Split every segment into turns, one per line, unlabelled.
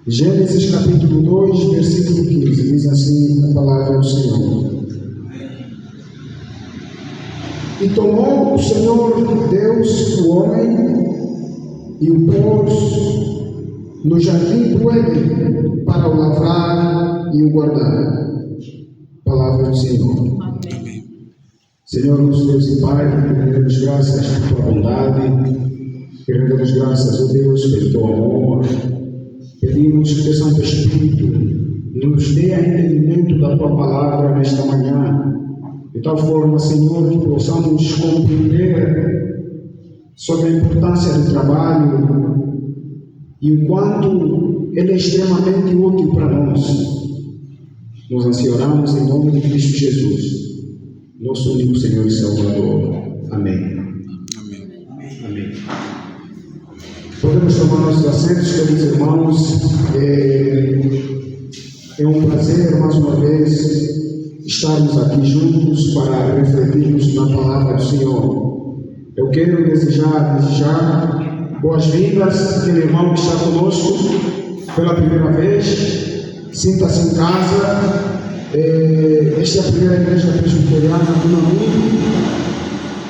Gênesis capítulo 2, versículo 15, diz assim a palavra do Senhor. E tomou o Senhor Deus o homem e o pôs no jardim do Éden para o lavrar e o guardar. Palavra do Senhor.
Amém.
Senhor, nosso Deus e Pai, rendemos graças por tua bondade, rendemos graças, ó Deus, pelo teu amor. Pedimos que o Santo Espírito nos dê entendimento da tua palavra nesta manhã, de tal forma, Senhor, que possamos compreender sobre a importância do trabalho e o quanto ele é extremamente útil para nós. Nos ansioramos em nome de Cristo Jesus, nosso único Senhor e Salvador. Amém. Amém. Podemos tomar nossos assentos, queridos irmãos. É um prazer, mais uma vez, estarmos aqui juntos para refletirmos na palavra do Senhor. Eu quero desejar boas-vindas àquele irmão que está conosco pela primeira vez. Sinta-se em casa. Esta é a primeira igreja presbiteriana do Namur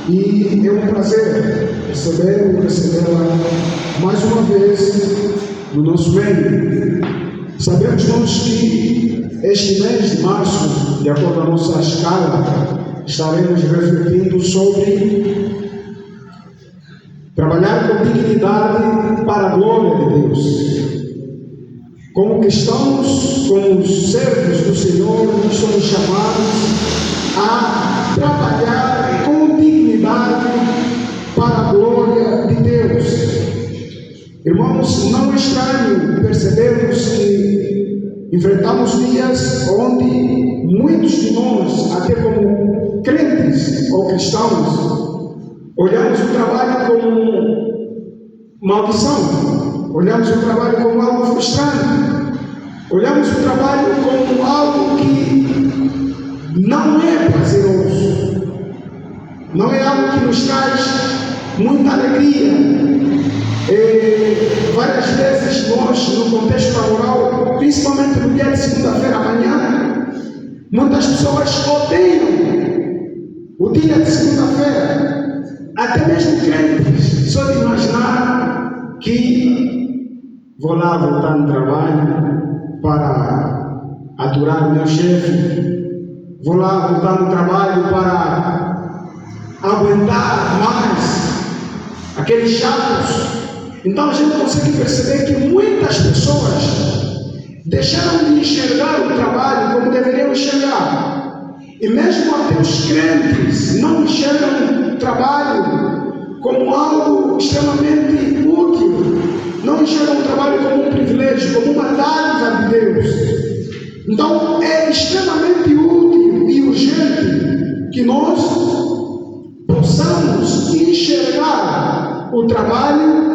e é um prazer recebê-la mais uma vez no nosso meio. Sabemos nós que este mês de março, de acordo com a nossa escala, estaremos refletindo sobre trabalhar com dignidade para a glória de Deus. Como cristãos, como servos do Senhor, nós somos chamados a trabalhar com dignidade para a glória de Deus. Irmãos, não é estranho percebermos que enfrentamos dias onde muitos de nós, até como crentes ou cristãos, olhamos o trabalho como maldição. Olhamos o trabalho como algo frustrante. Olhamos o trabalho como algo que não é prazeroso. Não é algo que nos traz muita alegria. Várias vezes nós, no contexto laboral, principalmente no dia de segunda-feira amanhã, muitas pessoas odeiam o dia de segunda-feira. Até mesmo crentes, só de imaginar que vou lá voltar no trabalho para aturar o meu chefe. Vou lá voltar no trabalho para aguentar mais aqueles chatos. Então a gente consegue perceber que muitas pessoas deixaram de enxergar o trabalho como deveriam enxergar. E mesmo até os crentes não enxergam o trabalho como algo extremamente útil. Não enxergam o trabalho como um privilégio, como uma dádiva de Deus. Então é extremamente útil e urgente que nós possamos enxergar o trabalho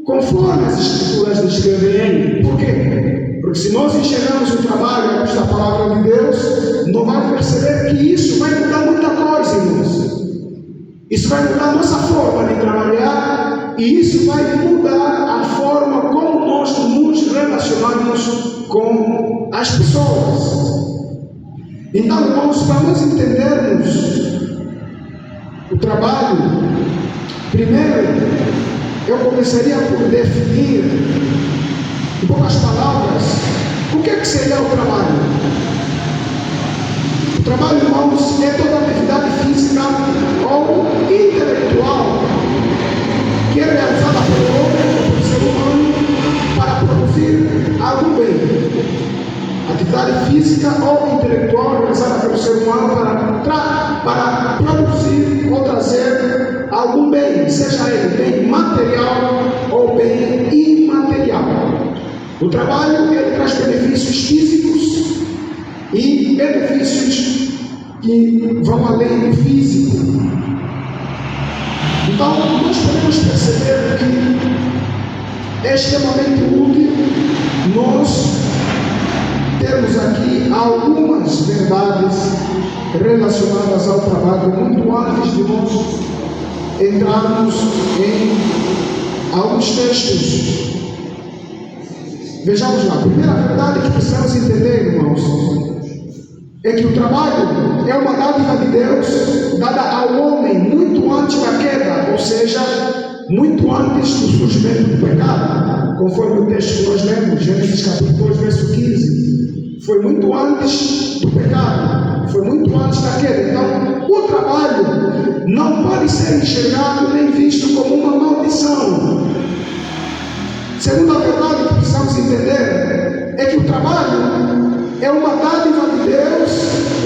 conforme as Escrituras descrevem. Por quê? Porque se nós enxergamos o trabalho à luz da palavra de Deus, não vamos perceber que isso vai mudar muita coisa em nós. Isso vai mudar a nossa forma de trabalhar e isso vai mudar a forma como nós nos relacionamos com as pessoas. Então, irmãos, para nós entendermos o trabalho, primeiro, eu começaria por definir, em poucas palavras, o que seria o trabalho. O trabalho, irmãos, é toda a atividade física ou intelectual que é realizada pelo homem ou pelo ser humano para produzir algum bem. Atividade física ou intelectual realizada pelo ser humano para produzir ou trazer algum bem, seja ele bem material ou bem imaterial. O trabalho ele traz benefícios físicos e benefícios que vão além do físico. Então, nós podemos perceber que é extremamente útil nós termos aqui algumas verdades relacionadas ao trabalho, muito antes de nós entrarmos em alguns textos. Vejamos lá, a primeira verdade que precisamos entender, irmãos, é que o trabalho é uma dádiva de Deus dada ao homem muito antes da queda, ou seja, muito antes do surgimento do pecado, conforme o texto que nós lemos, Gênesis capítulo 2, verso 15. Foi muito antes do pecado, foi muito antes da queda. Então, o trabalho não pode ser enxergado nem visto como uma maldição. Segunda verdade que precisamos entender é que o trabalho é uma dádiva de Deus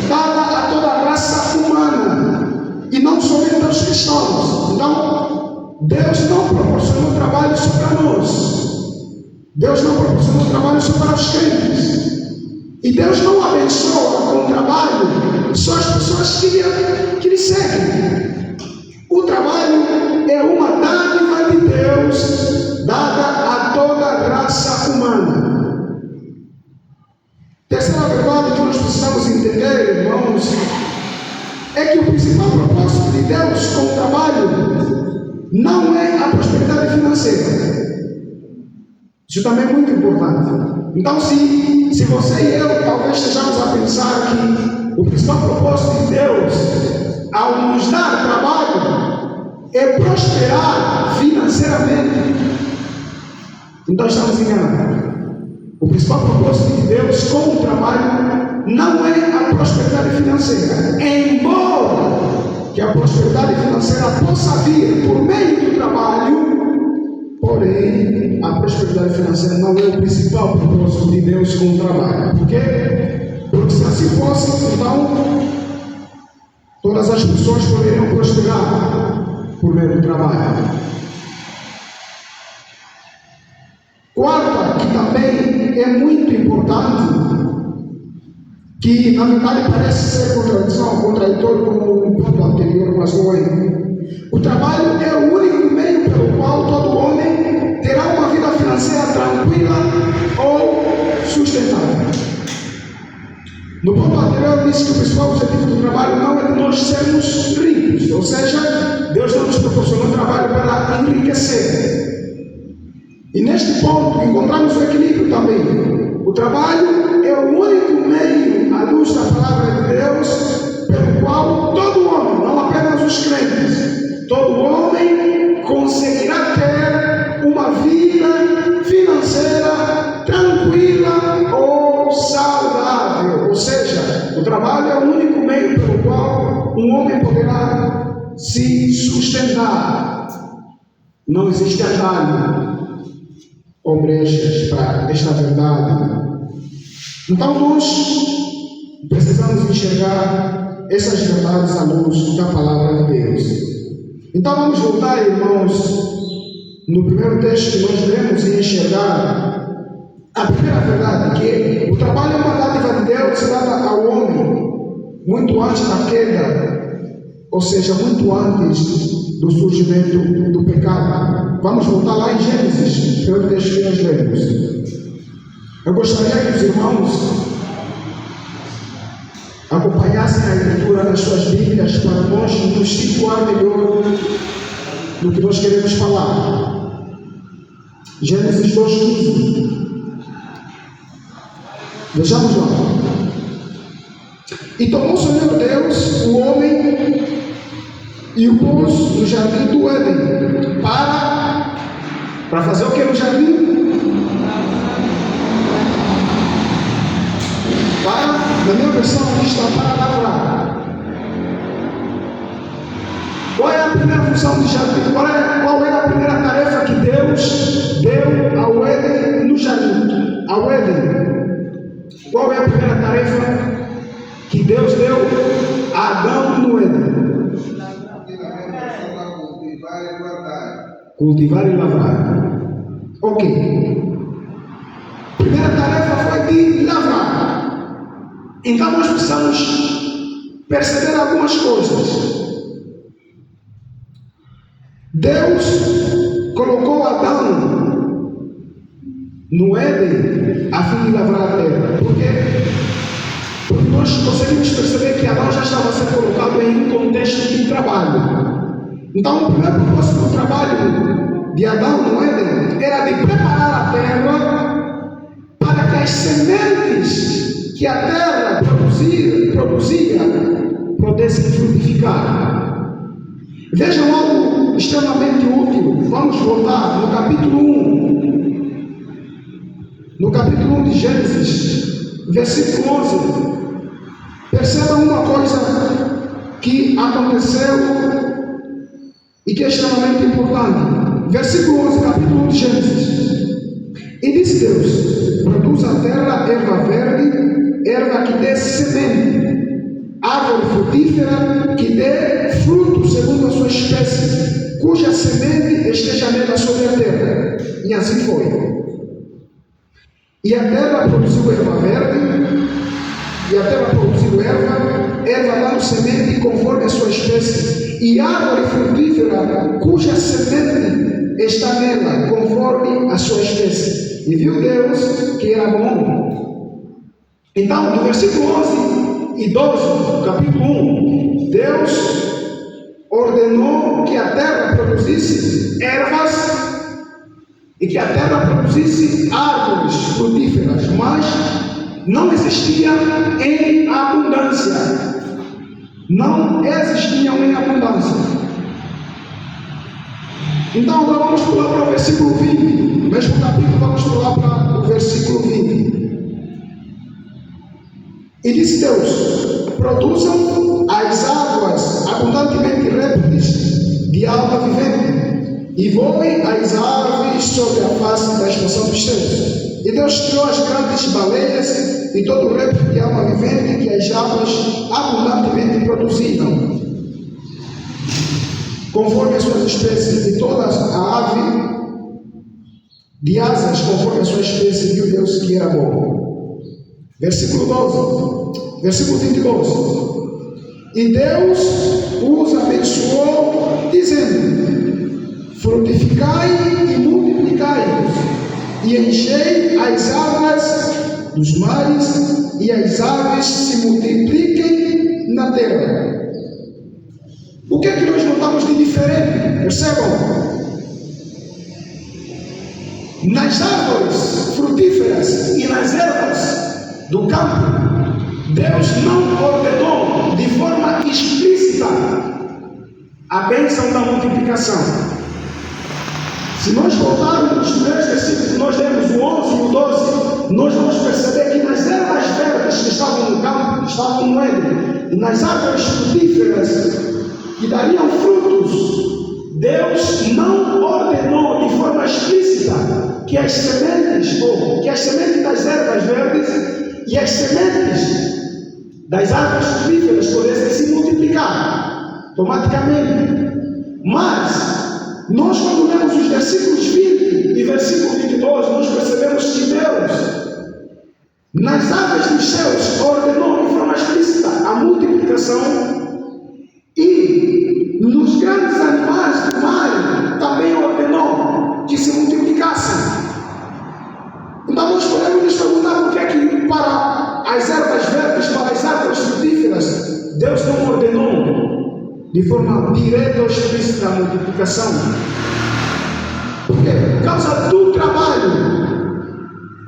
dada a toda a raça humana e não somente aos cristãos. Então, Deus não proporcionou trabalho só para nós. Deus não proporcionou trabalho só para os crentes. E Deus não abençoa com trabalho só as pessoas que lhe seguem. O trabalho é uma dádiva de Deus dada a toda a raça humana. Terceira verdade que nós precisamos entender, irmãos, é que o principal propósito de Deus com o trabalho não é a prosperidade financeira. Isso também é muito importante. Então, se você e eu talvez estejamos a pensar que o principal propósito de Deus ao nos dar trabalho é prosperar financeiramente, então estamos enganados. O principal propósito de Deus com o trabalho não é a prosperidade financeira, embora que a prosperidade financeira possa vir por meio do trabalho. Porém, a prosperidade financeira não é o principal propósito de Deus com o trabalho. Por quê? Porque se assim fosse, então todas as pessoas poderiam prosperar por meio do trabalho. Quarta, que também é muito importante, que na verdade parece ser contraditório com o ponto anterior, mas não é. O trabalho é o único meio pelo qual todo homem terá uma vida financeira tranquila ou sustentável. No ponto anterior, eu disse que o principal objetivo do trabalho não é de nós sermos ricos, ou seja, Deus não nos proporcionou trabalho para enriquecer. E neste ponto encontramos o equilíbrio também. O trabalho é o único meio, à luz da palavra de Deus, pelo qual todo homem, não apenas os crentes, todo homem conseguirá ter uma vida financeira tranquila ou saudável. Ou seja, o trabalho é o único meio pelo qual um homem poderá se sustentar. Não existe atalho ou brechas para esta verdade. Então nós precisamos enxergar essas verdades à luz da palavra de Deus. Então vamos voltar, irmãos, no primeiro texto que nós lemos e enxergar a primeira verdade, que o trabalho é uma dádiva de Deus dada ao homem muito antes da queda, ou seja, muito antes do surgimento do pecado. Vamos voltar lá em Gênesis, primeiro texto que nós lemos. Eu gostaria que os irmãos acompanhassem a leitura das suas Bíblias para nós nos situar melhor no que nós queremos falar. Gênesis 2:15. Vejamos lá. E tomou o Senhor Deus o homem e o pôs no jardim do Éden para fazer o que no jardim? Na minha versão está para lavrar. Qual é a primeira função do jardim? Qual é a primeira tarefa que Deus deu ao Éden no jardim? Ao Éden. Qual é a primeira tarefa que Deus deu a Adão no Éden? Cultivar e lavrar. Ok. Primeira tarefa foi de lavrar. Então nós precisamos perceber algumas coisas. Deus colocou Adão no Éden a fim de lavrar a terra. Por quê? Porque nós conseguimos perceber que Adão já estava sendo colocado em um contexto de trabalho. Então o primeiro propósito do trabalho de Adão no Éden era de preparar a terra as sementes que a terra produzia pudessem frutificar. Vejam algo extremamente útil. Vamos voltar no capítulo 1. No capítulo 1 de Gênesis, versículo 11. Percebam uma coisa que aconteceu e que é extremamente importante. Versículo 11, capítulo 1 de Gênesis. E disse Deus: produz a terra erva verde, erva que dê semente, árvore frutífera que dê fruto segundo a sua espécie, cuja semente esteja nela sobre a terra. E assim foi. E a terra produziu erva verde, e a terra produziu erva dando semente conforme a sua espécie, e árvore frutífera cuja semente está nela conforme a sua espécie. E viu Deus que era bom. Então, no versículo 11 e 12 do capítulo 1, Deus ordenou que a terra produzisse ervas e que a terra produzisse árvores frutíferas, mas não existiam em abundância. Não existiam em abundância. Então agora vamos pular para o versículo 20. No mesmo capítulo vamos pular para o versículo 20. E disse Deus: produzam as águas abundantemente répteis de alma vivente, e voem as aves sobre a face da expansão dos céus. E Deus criou as grandes baleias e todo o réptil de alma vivente que as águas abundantemente produziam, conforme as suas espécies, e toda a ave de asas, conforme a sua espécie, viu Deus que era bom. Versículo 12, versículo 22. E Deus os abençoou, dizendo: frutificai e multiplicai-vos, e enchei as águas dos mares, e as aves se multipliquem na terra. O que é que nós notamos de diferente? Percebam? Nas árvores frutíferas e nas ervas do campo, Deus não ordenou de forma explícita a bênção da multiplicação. Se nós voltarmos nos 3 versículos que nós lemos, o 11 e o 12, nós vamos perceber que nas ervas verdes que estavam no campo, estavam no Éden, e nas árvores frutíferas que dariam frutos, Deus não ordenou de forma explícita que as sementes das ervas verdes e as sementes das árvores frutíferas pudessem se multiplicar automaticamente. Mas nós, quando lemos os versículos 20 e versículo 22, nós percebemos que Deus, nas aves dos céus, ordenou de forma explícita a multiplicação, e nos grandes animais do mar também ordenou que se multiplicassem. Então nós podemos nos perguntar por que é que para as ervas verdes, para as árvores frutíferas, Deus não ordenou de forma direta ou explícita a multiplicação. Porque por causa do trabalho,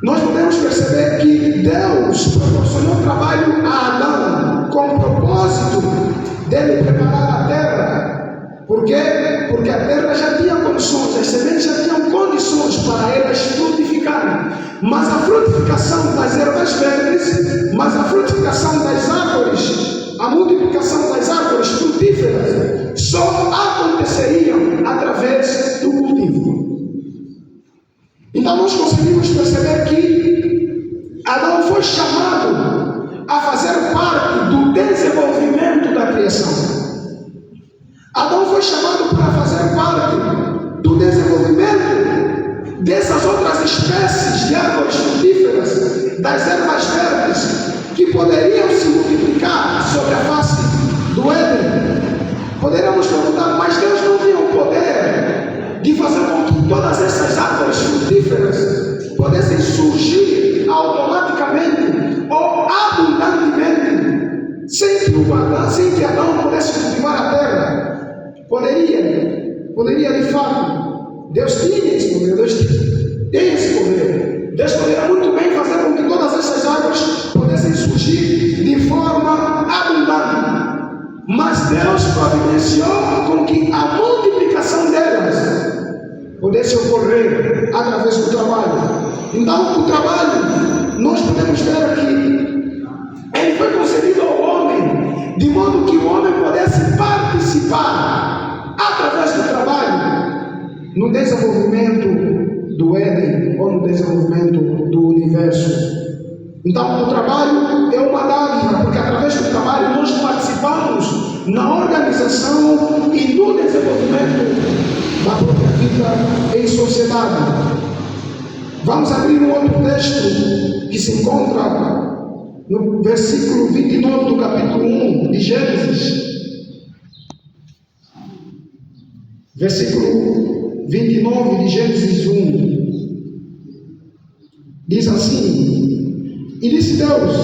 nós podemos perceber que Deus proporcionou trabalho a Adão com o propósito dele preparar a terra. Por quê? Porque a terra já tinha condições, as sementes já tinham condições para elas frutificarem. Mas a frutificação das ervas verdes, mas a frutificação das árvores, a multiplicação das árvores frutíferas, só aconteceriam através do cultivo. Então nós conseguimos perceber que Adão foi chamado a fazer parte do desenvolvimento da criação. Adão foi chamado para fazer parte do desenvolvimento dessas outras espécies de árvores frutíferas, das ervas verdes, que poderiam se multiplicar sobre a face do Éden. Poderíamos perguntar, mas Deus não tinha o poder de fazer com que todas essas árvores frutíferas pudessem surgir automaticamente ou abundantemente, sem que Adão pudesse cultivar a terra? Poderia de fato. Deus tinha esse poder, Deus tem esse poder. Deus poderia muito bem fazer com que Deus providenciou com que a multiplicação delas pudesse ocorrer através do trabalho. Então, o trabalho, nós podemos ver que ele foi concedido ao homem, de modo que o homem pudesse participar através do trabalho no desenvolvimento do Éden ou no desenvolvimento do universo. Então, o trabalho é uma dádiva, porque através do trabalho nós participamos na organização e no desenvolvimento da própria vida em sociedade. Vamos abrir um outro texto que se encontra no versículo 29 do capítulo 1 de Gênesis. Versículo 29 de Gênesis 1. Diz assim: e disse Deus: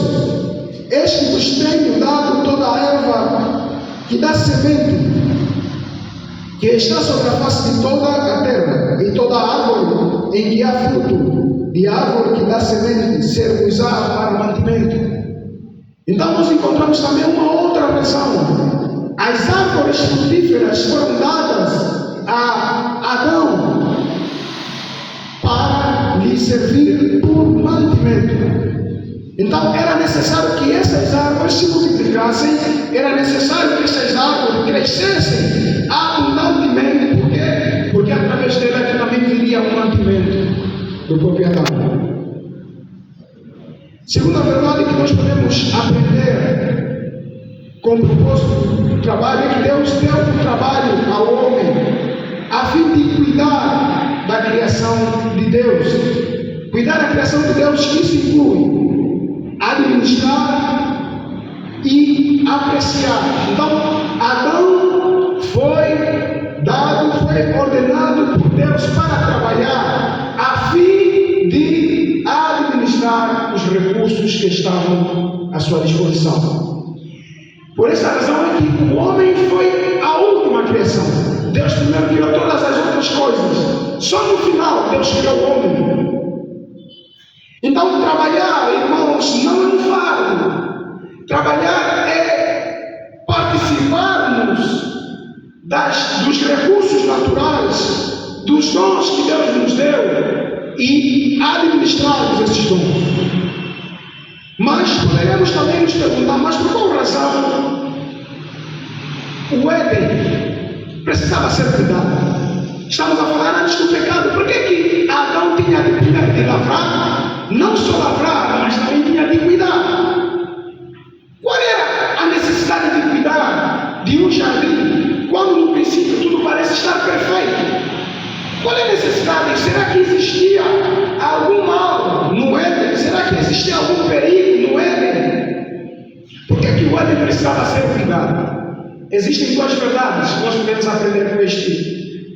eis que vos tenho dado toda a erva que dá semente, que está sobre a face de toda a terra, e toda a árvore em que há fruto, de árvore que dá semente, ser-vos-á para mantimento. Então nós encontramos também uma outra versão. As árvores frutíferas foram dadas a Adão para lhe servir por mantimento. Então era necessário que essas árvores se multiplicassem, era necessário que essas árvores crescessem abundantemente. Por quê? Porque através dela que também viria o mantimento do próprio Adão. Segunda verdade que nós podemos aprender com o propósito do trabalho é que Deus deu o trabalho ao homem a fim de cuidar da criação de Deus. Cuidar da criação de Deus, isso inclui administrar e apreciar. Então, Adão foi ordenado por Deus para trabalhar a fim de administrar os recursos que estavam à sua disposição. Por essa razão é que o homem foi a última criação. Deus primeiro criou todas as outras coisas. Só no final Deus criou o homem. Então, trabalhar, irmãos, não é um fardo. Trabalhar é participarmos dos recursos naturais, dos dons que Deus nos deu e administrarmos esses dons. Mas poderemos também nos perguntar, mas por qual razão o Éden precisava ser cuidado? Estamos a falar antes do pecado. Por que Adão tinha de lavrar? Não só lavrar, mas também tinha de cuidar. Qual era a necessidade de cuidar de um jardim, quando no princípio tudo parece estar perfeito? Qual é a necessidade? Será que existia algum mal no Éden? Será que existia algum perigo no Éden? Por que o Éden precisava ser cuidado? Existem duas verdades que nós podemos aprender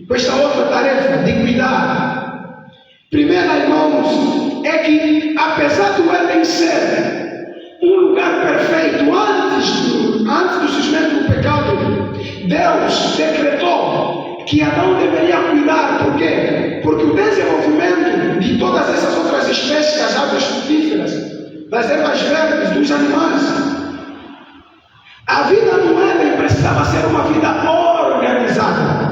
com esta outra tarefa de cuidar. Primeira, irmãos, é que apesar do Éden ser um lugar perfeito antes do surgimento do pecado, Deus decretou que Adão deveria cuidar. Por quê? Porque o desenvolvimento de todas essas outras espécies, das árvores frutíferas, das ervas verdes, dos animais, a vida no Éden precisava ser uma vida organizada.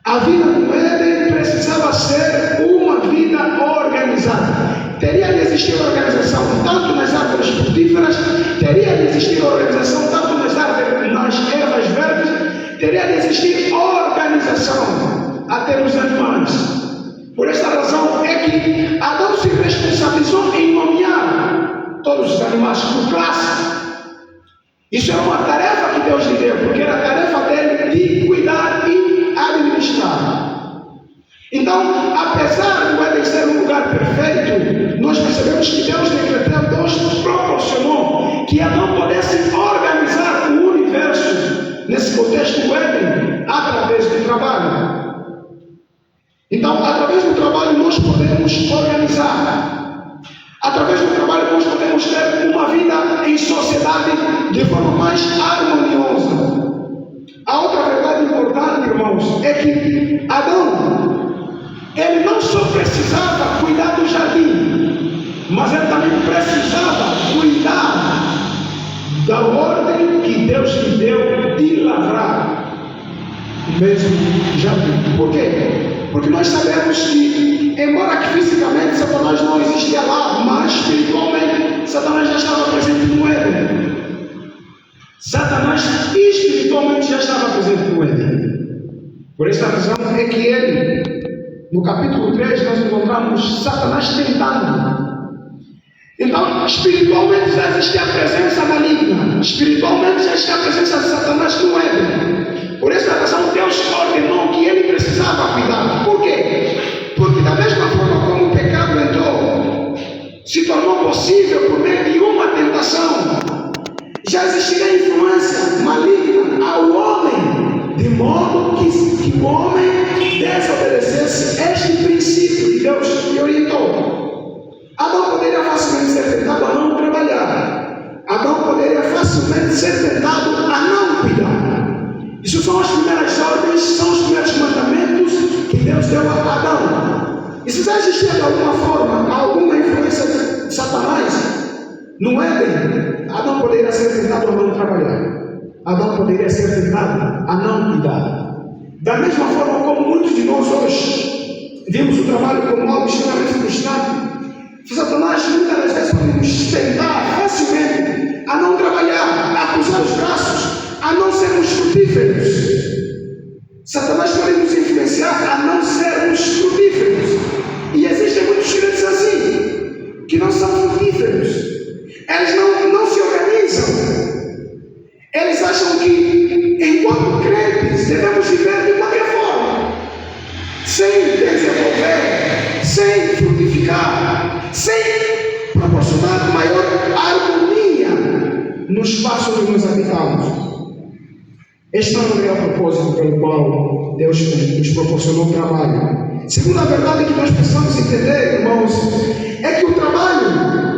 A vida no Éden precisava ser uma vida organizada. Teria de existir organização tanto nas árvores frutíferas, teria de existir organização tanto nas ervas verdes, teria de existir organização até nos animais. Por esta razão é que Adão se responsabilizou em nomear todos os animais por classe. Isso é uma tarefa que Deus lhe deu, porque era a tarefa dele de cuidar e administrar. Então, apesar do Éden ser um lugar perfeito, nós percebemos que Deus decretou, Deus proporcionou que Adão pudesse organizar o universo nesse contexto do Éden através do trabalho. Então, através do trabalho nós podemos organizar. Através do trabalho nós podemos ter uma vida em sociedade de forma mais harmoniosa. A outra verdade importante, irmãos, é que Adão, ele não só precisava cuidar do jardim, mas ele também precisava cuidar da ordem que Deus lhe deu de lavrar o mesmo jardim. Por quê? Porque nós sabemos que, embora que fisicamente Satanás não existia lá, mas espiritualmente Satanás já estava presente no Éden. Satanás espiritualmente já estava presente no Éden. Por esta razão é que ele, no capítulo 3, nós encontramos Satanás tentando. Então, espiritualmente já existia a presença maligna, espiritualmente já existia a presença de Satanás no Éden. Por essa razão, Deus ordenou que ele precisava cuidar. Por quê? Porque da mesma forma como o pecado entrou, se tornou possível por meio de uma tentação, já existia influência maligna ao homem, de modo que o homem desobedecesse este princípio que Deus lhe orientou. Adão poderia facilmente ser tentado a não trabalhar. Adão poderia facilmente ser tentado a não cuidar. Isso são as primeiras ordens, são os primeiros mandamentos que Deus deu a Adão. E se já existia de alguma forma alguma influência de Satanás no Éden, Adão poderia ser tentado a não trabalhar. Adão poderia ser tentado a não cuidar. Da mesma forma como muitos de nós hoje vimos o trabalho como algo extremamente frustrante, Satanás muitas das vezes pode nos tentar facilmente a não trabalhar, a cruzar os braços, a não sermos frutíferos. Satanás pode nos influenciar a não sermos frutíferos. E existem muitos crentes assim, que não são frutíferos. Eles não se organizam. Eles acham que, enquanto crentes, devemos viver de qualquer forma, sem desenvolver, sem frutificar, sem proporcionar maior harmonia no espaço onde nos habitamos. Este não é o propósito pelo qual Deus nos proporcionou o trabalho. Segunda verdade que nós precisamos entender, irmãos, é que o trabalho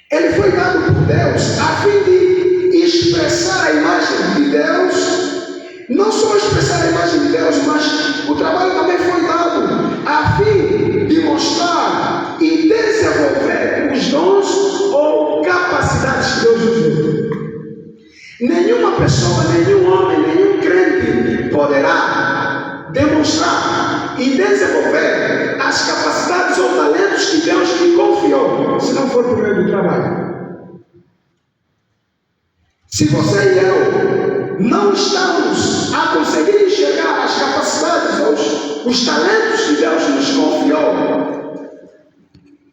ele foi dado por Deus a fim de expressar a imagem de Deus. Não só expressar a imagem de Deus, mas o trabalho também foi dado a fim de mostrar e desenvolver os dons ou capacidades que Deus nos deu. Nenhuma pessoa, nenhum homem, nenhum crente poderá demonstrar e desenvolver as capacidades ou talentos que Deus lhe confiou, se não for por meio do trabalho. Se você e eu não estamos a conseguir enxergar as capacidades ou os talentos que Deus nos confiou,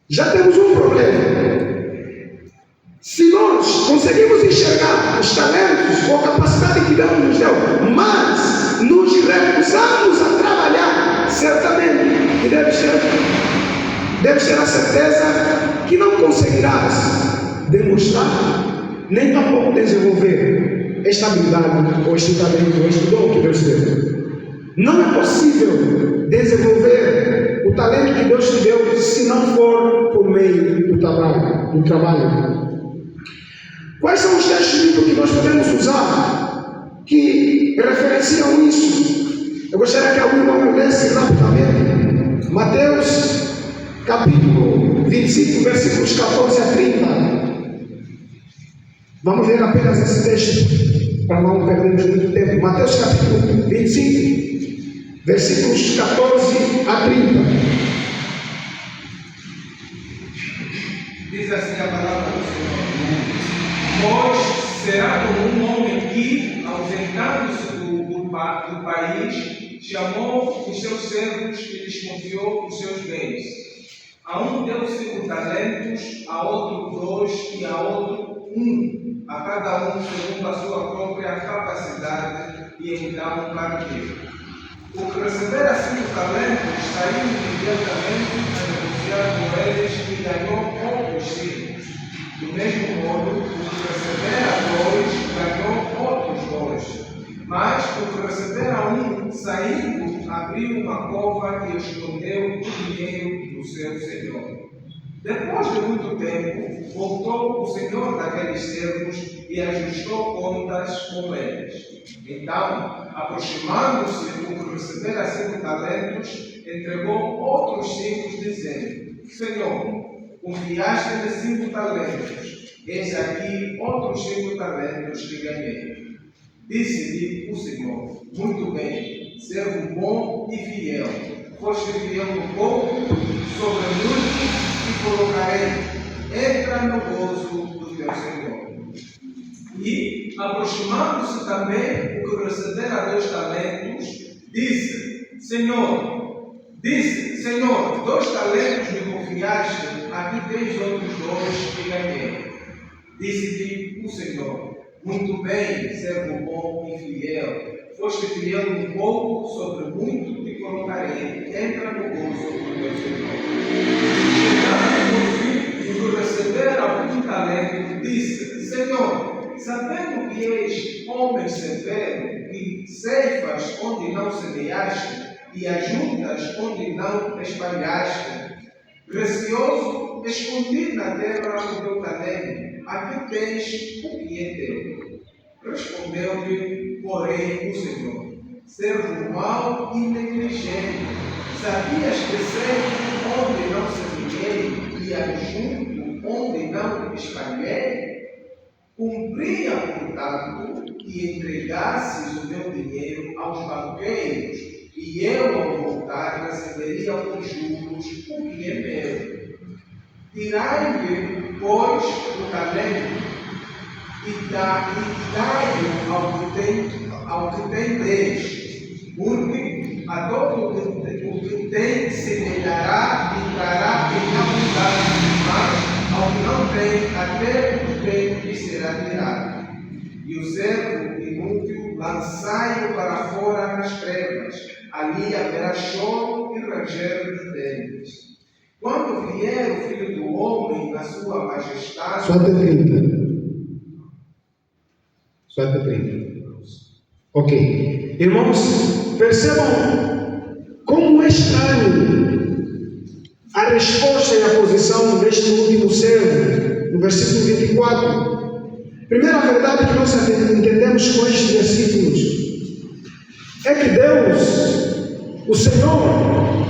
já temos um problema. Se nós conseguimos enxergar os talentos ou a capacidade que Deus nos deu, mas nos recusamos a trabalhar, certamente, que deve ser a certeza que não conseguirás demonstrar, nem tampouco desenvolver esta habilidade ou este talento ou este dom que Deus deu. Não é possível desenvolver o talento que Deus te deu se não for por meio do trabalho. Quais são os textos bíblicos que nós podemos usar que referenciam isso? Eu gostaria que algum irmão lesse rapidamente Mateus capítulo 25, versículos 14 a 30. Vamos ler apenas esse texto para não perdermos muito tempo. Mateus capítulo 25, versículos 14 a 30.
Diz assim a palavra do Senhor: pois será como um homem que, ausentando-se do país, chamou os seus servos e lhes confiou os seus bens. A um deu 5 talentos, a outro 2 e a outro 1, a cada um segundo a sua própria capacidade, e então partiu. O que recebera 5 talentos saiu imediatamente a negociar com eles e ganhou outros 5. Do mesmo modo, o que recebera 2 ganhou outros 2. Mas o que recebera 1, saindo, abriu uma cova e escondeu o dinheiro do seu senhor. Depois de muito tempo, voltou o senhor daqueles servos e ajustou contas com eles. Então, aproximando-se o que recebera 5 talentos, entregou outros 5, dizendo: Senhor, confiaste-me 5 talentos. Eis aqui outros 5 talentos que ganhei. Disse-lhe o Senhor: muito bem, servo bom e fiel. Foste fiel no pouco, sobre muito te colocarei. Entra no gozo do teu Senhor. E, aproximando-se também o que recebera 2 talentos, disse: Senhor, 2 talentos me confiaste, aqui tens outros 2 que ganhei. Disse-lhe o Senhor: muito bem, servo bom e fiel. Foste fiel no pouco, sobre muito te colocarei. Entra no gozo do teu Senhor. Chegando por fim, o que recebera 1 talento, disse: Senhor, sabendo que és homem severo, que ceifas onde não semeaste, e ajuntas onde não espalhaste, receoso, escondi na terra o teu talento. Aqui tens o que é teu. Respondeu-lhe, porém, o Senhor: servo mau e negligente, sabias que sei onde não semeei e ajunto onde não espalhei? Cumpria, portanto, que entregasses o meu dinheiro aos banqueiros, e eu, ao voltar, receberia os juros, o que é meu. Tirai-lhe, pois, o talento, e dai-lhe ao que tem 10, porque a todo o que tem semelhará e trará em abundância, mas ao que não tem, até o que tem lhe será tirado. E o servo inútil lançai-o para fora nas trevas, ali haverá choro e ranger de dentes. Quando vier o Filho do Homem na sua majestade...
Só até 30. Só até 30. Ok. Irmãos, percebam como é estranho a resposta e a posição deste último servo, no versículo 24. Primeira verdade que nós entendemos com estes versículos é que Deus, o Senhor,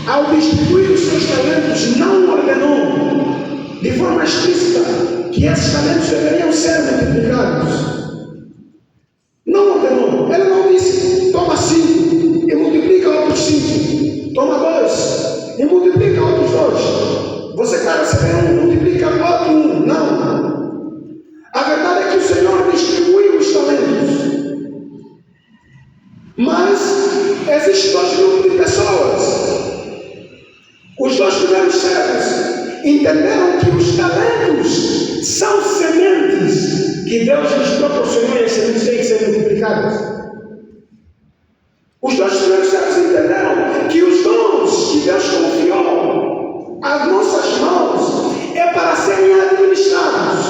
ao distribuir os seus talentos, não ordenou de forma explícita que esses talentos deveriam ser multiplicados. Não ordenou. Ele não disse: toma 5 e multiplica outros 5. Toma 2 e multiplica outros 2. Você quer receber 1, multiplica outro 1. Não. A verdade é que o Senhor distribuiu os talentos. Mas existem 2 grupos de pessoas. Os 2 primeiros servos entenderam que os talentos são sementes que Deus lhes proporcionou e as sementes têm que ser multiplicadas. Os 2 primeiros servos entenderam que os dons que Deus confiou às nossas mãos é para serem administrados,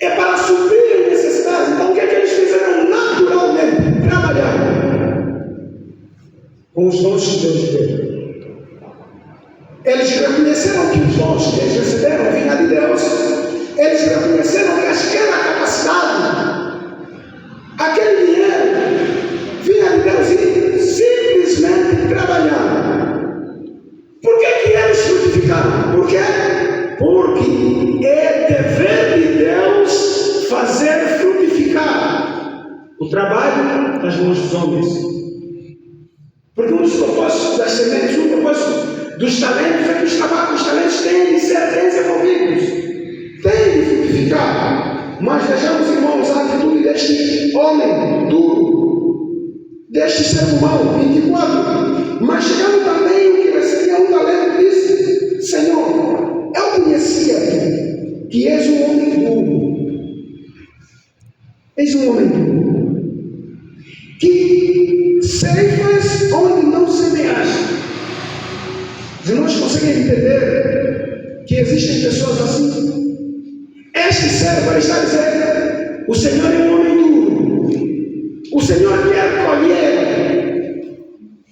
é para suprir necessidades. Então o que é que eles fizeram naturalmente? Trabalhar com os dons que Deus deu. Eles reconheceram que os dons que eles receberam vinham de Deus. Eles reconheceram que aquela capacidade, aquele dinheiro, vinha de Deus e simplesmente trabalharam. Por que eles frutificaram? Por quê? Porque é dever de Deus fazer frutificar o trabalho das mãos dos homens. Porque um dos propósitos das sementes, um propósito dos talentos é que os talentos têm de ser desenvolvidos, têm de frutificar. Mas vejamos, irmãos, a atitude deste homem duro, deste ser humano, 24. Mas chegando também o que recebia 1 talento, disse: Senhor, eu conhecia que és um homem duro. És um homem duro, que ceifas onde não semeaste. Os irmãos conseguem entender que existem pessoas assim? Este servo está dizendo: o Senhor é um homem duro, o Senhor quer colher,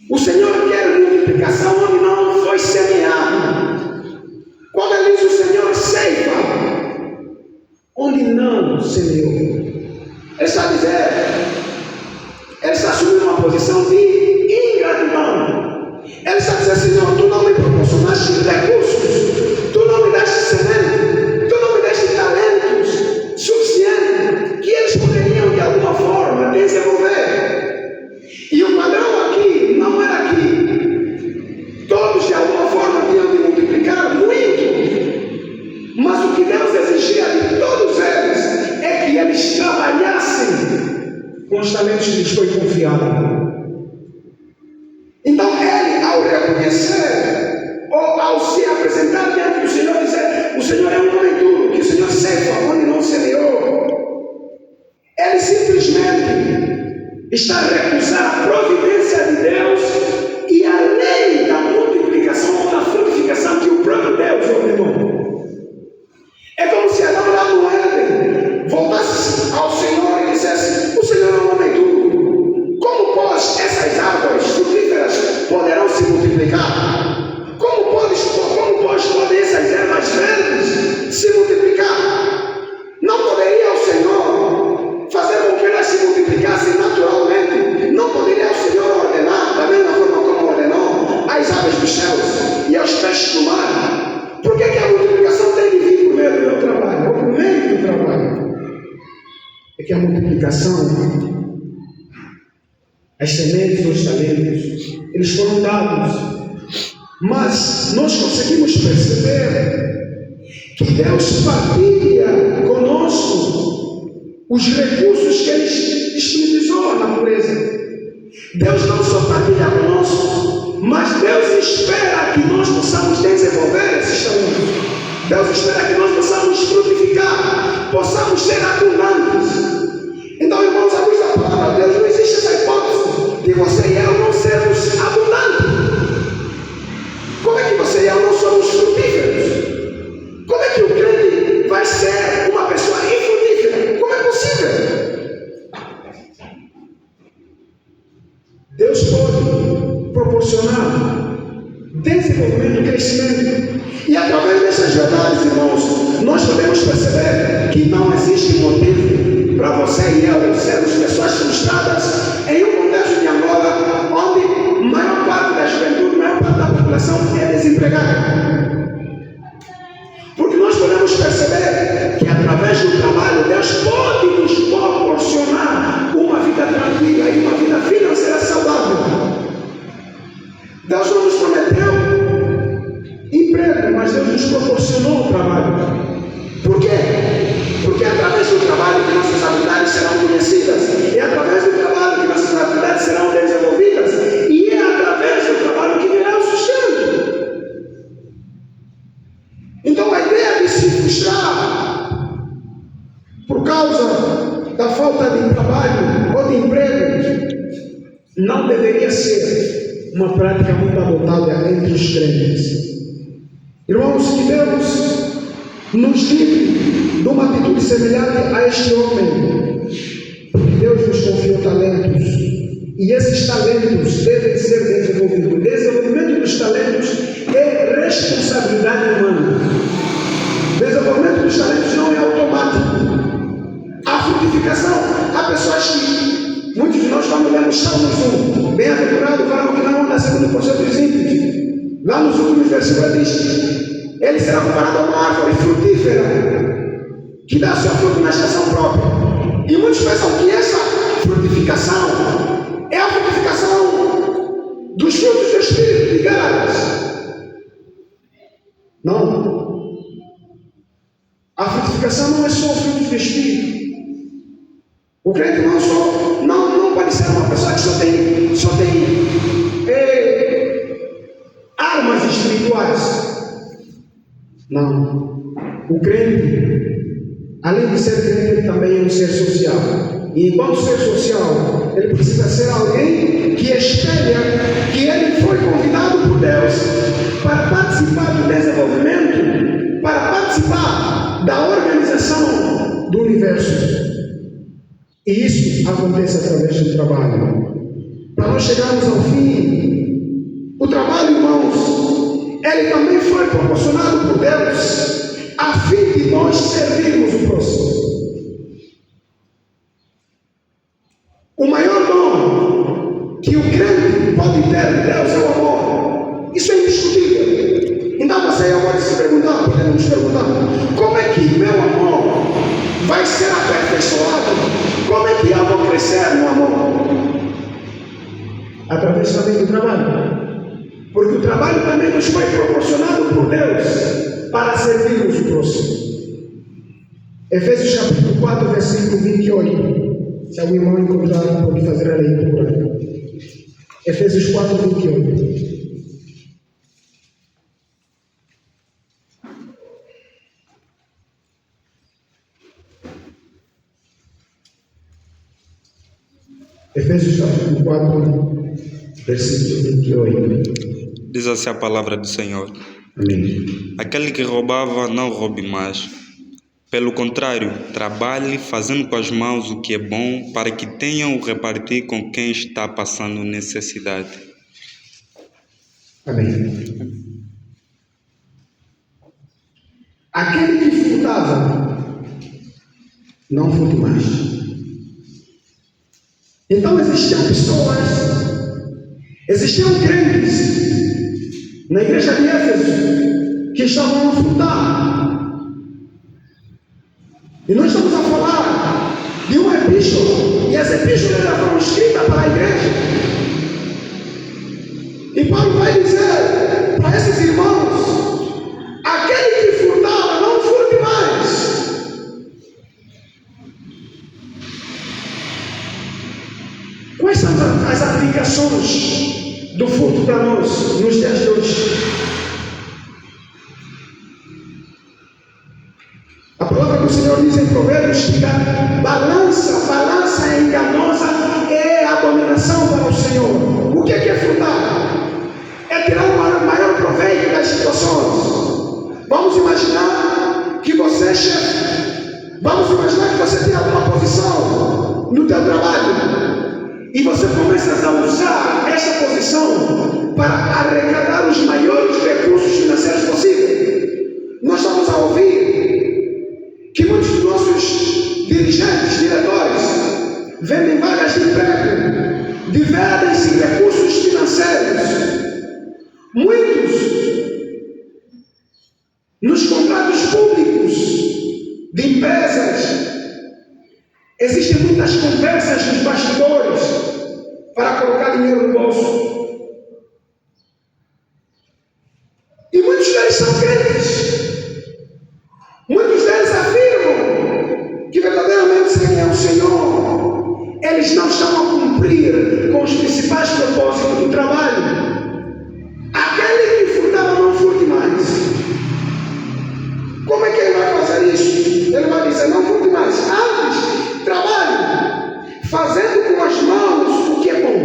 o Senhor quer multiplicação onde não foi semeado. Quando ele diz: o Senhor ceifa onde não semeou, ele está dizendo, ele está assumindo uma posição de ingratidão. Ele está dizendo: Senhor, tu não me proporcionaste recursos, tu não me deste semente, tu não me deste talento. os talentos que lhes foi confiado. Então ele, ao reconhecer, ou ao se apresentar diante do Senhor, dizer: o Senhor é um homem duro, que o Senhor ceifa onde não semeou. Ele simplesmente está a recusar a providência de Deus e a lei da multiplicação ou da frutificação que o próprio Deus ordenou. É como se Adão lá no Éden voltasse ao Senhor e dissesse: o Senhor é um homem duro. Como, pois, essas árvores frutíferas poderão se multiplicar? Como, pois, podem essas ervas verdes se multiplicar? Não poderia o Senhor fazer com que elas se multiplicassem naturalmente? Não poderia o Senhor ordenar, da mesma forma como ordenou às aves dos céus e aos peixes do mar? Por que a multiplicação tem de vir por meio do meu trabalho, ou por meio do trabalho? É que a multiplicação, as sementes dos talentos, eles foram dados. Mas nós conseguimos perceber que Deus partilha conosco os recursos que Ele disponibilizou à natureza. Deus não só partilha conosco, mas Deus espera que nós possamos desenvolver esses talentos. Deus espera que nós possamos frutificar, possamos ser abundantes. Então, irmãos, à luz da palavra de Deus, não existe essa hipótese de você e eu não sermos abundantes. Como é que você e eu não somos frutíferos? Como é que o crente vai ser uma pessoa infrutífera? Como é possível? Deus pode proporcionar desenvolvimento e crescimento. E através dessas verdades, irmãos, nós podemos perceber que não existe motivo para você e eu sermos pessoas frustradas em um contexto de Angola, onde maior parte da juventude, maior parte da população é desempregada. Porque nós podemos perceber que através do trabalho Deus pode nos proporcionar uma vida tranquila e uma vida financeira saudável. Deus não nos prometeu emprego, mas Deus nos proporcionou o trabalho. Por quê? Porque é através do trabalho que nossas habilidades serão conhecidas, é através do trabalho que nossas habilidades serão desenvolvidas, e é através do trabalho que virá o sustento. Então a ideia de se frustrar por causa da falta de trabalho ou de emprego não deveria ser uma prática muito adotada entre os crentes. Irmãos, que Deus nos livre de uma atitude semelhante a este homem, porque Deus nos confiou talentos, e esses talentos devem ser desenvolvidos. O desenvolvimento dos talentos é responsabilidade humana. O desenvolvimento dos talentos não é automático. A frutificação, há pessoas que, muitos de nós, quando lemos Salmos 1, bem-aventurado o varão que não anda segundo o conselho dos ímpios, lá nos últimos versículos diz: ele será comparado a uma árvore frutífera que dá seu fruto na estação própria. E muitos pensam que essa frutificação é a frutificação dos frutos do Espírito de Gálatas. Não. A frutificação não é só frutos do Espírito. O crente não pode ser uma pessoa que só tem armas espirituais. Não. O crente, além de ser crente, ele também é um ser social. E enquanto ser social, ele precisa ser alguém que espelha que ele foi convidado por Deus para participar do desenvolvimento, para participar da organização do universo. E isso acontece através do trabalho. Para nós chegarmos ao fim, o trabalho, irmãos, ele também foi proporcionado por Deus a fim de nós servirmos o próximo. O maior dom que o crente pode ter de Deus é o amor. Isso é indiscutível. Então você agora se perguntar, podemos nos perguntar: como é que meu amor vai ser aperfeiçoado? Como é que eu vou crescer no amor? Através também do trabalho. Porque o trabalho também nos foi proporcionado por Deus para servirmos o próximo. Efésios capítulo 4, versículo 28. Se algum irmão encontrar, pode fazer a leitura. Efésios 4:28. Efésios capítulo 4, versículo 28.
Diz assim a palavra do Senhor.
Amém.
Aquele que roubava, não roube mais. Pelo contrário, trabalhe fazendo com as mãos o que é bom, para que tenham o repartir com quem está passando necessidade.
Amém. Aquele que furtava, não furte mais. Então existiam crentes na igreja de Éfeso que estavam a furtar. E nós estamos a falar de uma epístola, e as epístolas foram escritas para a igreja. E Paulo vai dizer para esses irmãos: aquele que furtava, não furte mais. Quais são as aplicações do furto para nós nos dias de hoje? A palavra do Senhor diz em Provérbios que a balança é enganosa, é abominação para o Senhor. O que é furtar? É tirar o maior proveito das situações. Vamos imaginar que você é chefe. Vamos imaginar que você tem alguma posição no teu trabalho. E você começa a usar essa posição para arrecadar os maiores recursos financeiros possíveis. Nós estamos a ouvir que muitos dos nossos dirigentes, diretores, vendem vagas de emprego, dividem-se recursos financeiros. Muitos, nos contratos públicos de empresas, existem muitas conversas nos bastidores para colocar dinheiro no bolso. E muitos deles são crentes. Muitos deles afirmam que verdadeiramente seguem ao Senhor. Eles não estão a cumprir com os principais propósitos do trabalho. Aquele que furtava, não furte mais. Como é que ele vai fazer isso? Ele vai dizer: não furte mais. Antes, trabalhe, fazendo com as mãos o que é bom.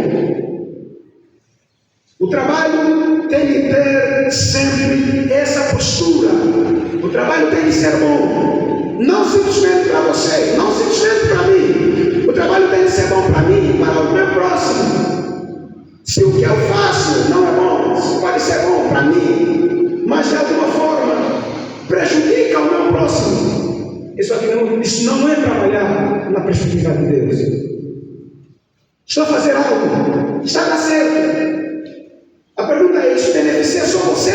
O trabalho tem que ter sempre essa postura. O trabalho tem que ser bom. Não simplesmente para você, não simplesmente para mim. O trabalho tem que ser bom para mim, para o meu próximo. Se o que eu faço não é bom, pode ser bom para mim, mas de alguma forma prejudica o meu próximo, isso não é trabalhar na perspectiva de Deus. Estou a fazer algo, está a dar certo. A pergunta é: isso beneficia só você?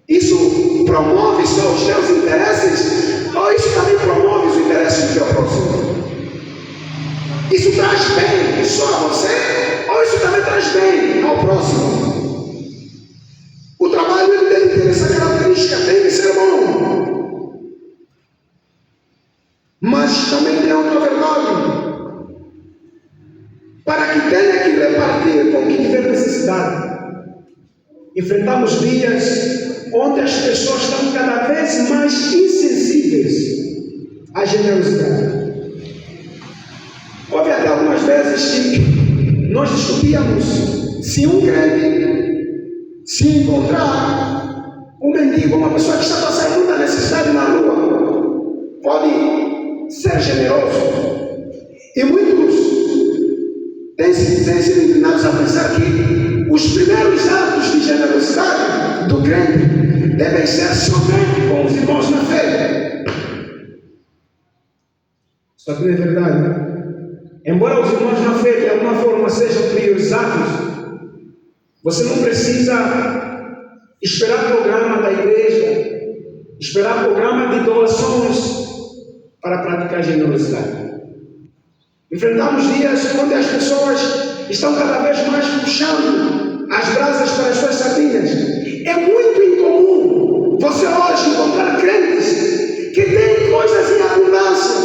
Isso promove só os teus interesses? Ou isso também promove os interesses do teu próximo? Isso traz bem só a você? Ou isso também traz bem ao próximo? O trabalho ele deve ter essa característica, tem que ser bom. Mas também tem outra verdade. Para que tenha que repartir com quem tiver necessidade. Enfrentamos dias onde as pessoas estão cada vez mais insensíveis à generosidade. Houve até algumas vezes que nós discutíamos se um crente, se encontrar um mendigo, uma pessoa que está passando muita necessidade na rua, pode ser generoso. E muitos têm sido inclinados a pensar que os primeiros atos de generosidade do crente devem ser somente com os irmãos na fé. Só que não é verdade. Embora os irmãos na fé de alguma forma sejam priorizados, você não precisa esperar programa da igreja, esperar programa de doações para praticar generosidade. Enfrentamos dias onde as pessoas estão cada vez mais puxando as brasas para as suas sardinhas. É muito incomum você hoje encontrar crentes que têm coisas em abundância,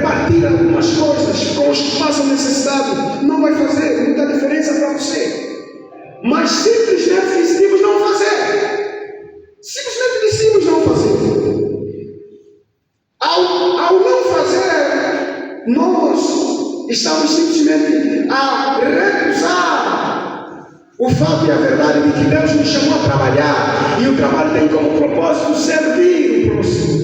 repartir algumas coisas com os que passam necessidade, não vai fazer muita diferença para você. Mas simplesmente decidimos não fazer. Simplesmente decidimos não fazer. Ao não fazer, nós estamos simplesmente a recusar o fato e a verdade de que Deus nos chamou a trabalhar, e o trabalho tem como propósito servir o próximo.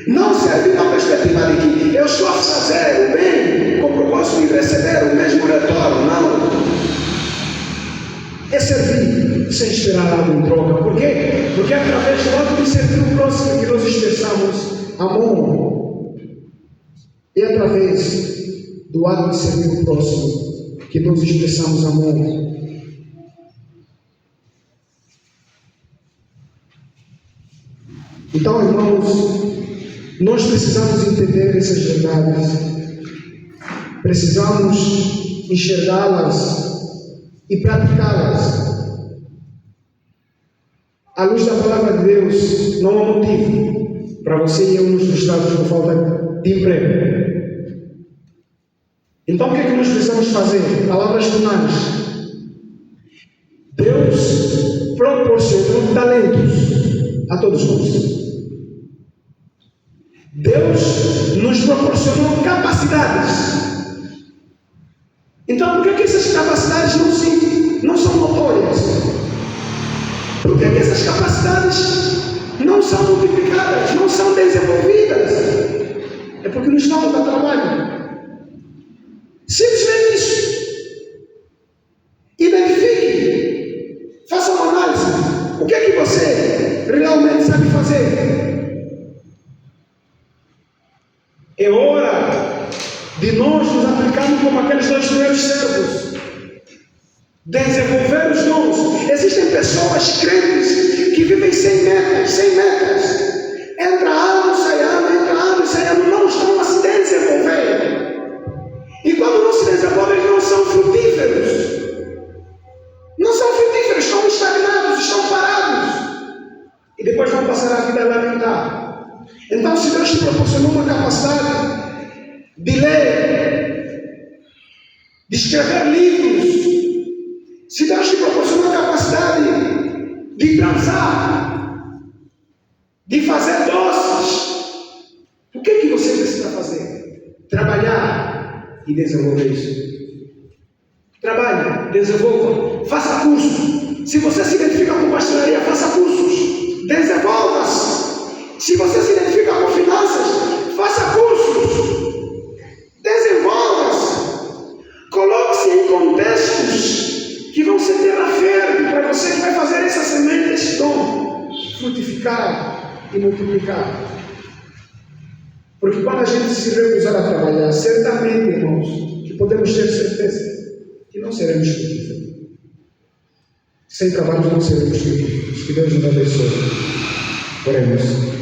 Não servir na perspectiva de que eu estou a fazer o bem com o propósito de receber o mesmo retorno. Não. É servir sem esperar algo em troca. Por quê? Porque é através do ato de servir o próximo que nós expressamos amor. É através do ato de servir o próximo que nós expressamos amor. Então, irmãos, nós precisamos entender essas verdades. Precisamos enxergá-las e praticá-las. À luz da palavra de Deus, não há motivo para você e eu nos frustrarmos por falta de emprego. Então, o que é que nós precisamos fazer? Palavras finais. Deus proporcionou talentos a todos nós. Deus nos proporcionou capacidades. Então, por que essas capacidades não são notórias? Por que essas capacidades não são multiplicadas, não são desenvolvidas? É porque não estão a trabalho. Simplesmente isso. Identifique. Faça uma análise. O que é que você realmente sabe fazer? É hora de nós nos aplicarmos como aqueles dois primeiros servos. Desenvolver os dons. Existem pessoas crentes que vivem sem metas. Entra ano, sai ano, não estão a se desenvolver. E quando não se desenvolvem, eles não são frutíferos. Não são frutíferos, estão estagnados, estão parados. E depois vão passar a vida a lamentar. Então, se Deus te proporcionou uma capacidade de ler, de escrever livros, se Deus te proporcionou a capacidade de transar, de fazer doces, o que é que você precisa fazer? Trabalhar e desenvolver isso. Trabalhe, desenvolva, faça cursos. Se você se identifica com pastoraria, faça cursos, desenvolva-se. Se você se identifica com finanças, faça cursos, desenvolva-se, coloque-se em contextos que vão ser terra fértil para você que vai fazer essa semente, esse dom, frutificar e multiplicar. Porque quando a gente se recusar a trabalhar, certamente, irmãos, que podemos ter certeza que não seremos frutíferos. Sem trabalho não seremos frutíferos. Que Deus nos abençoe. Oremos.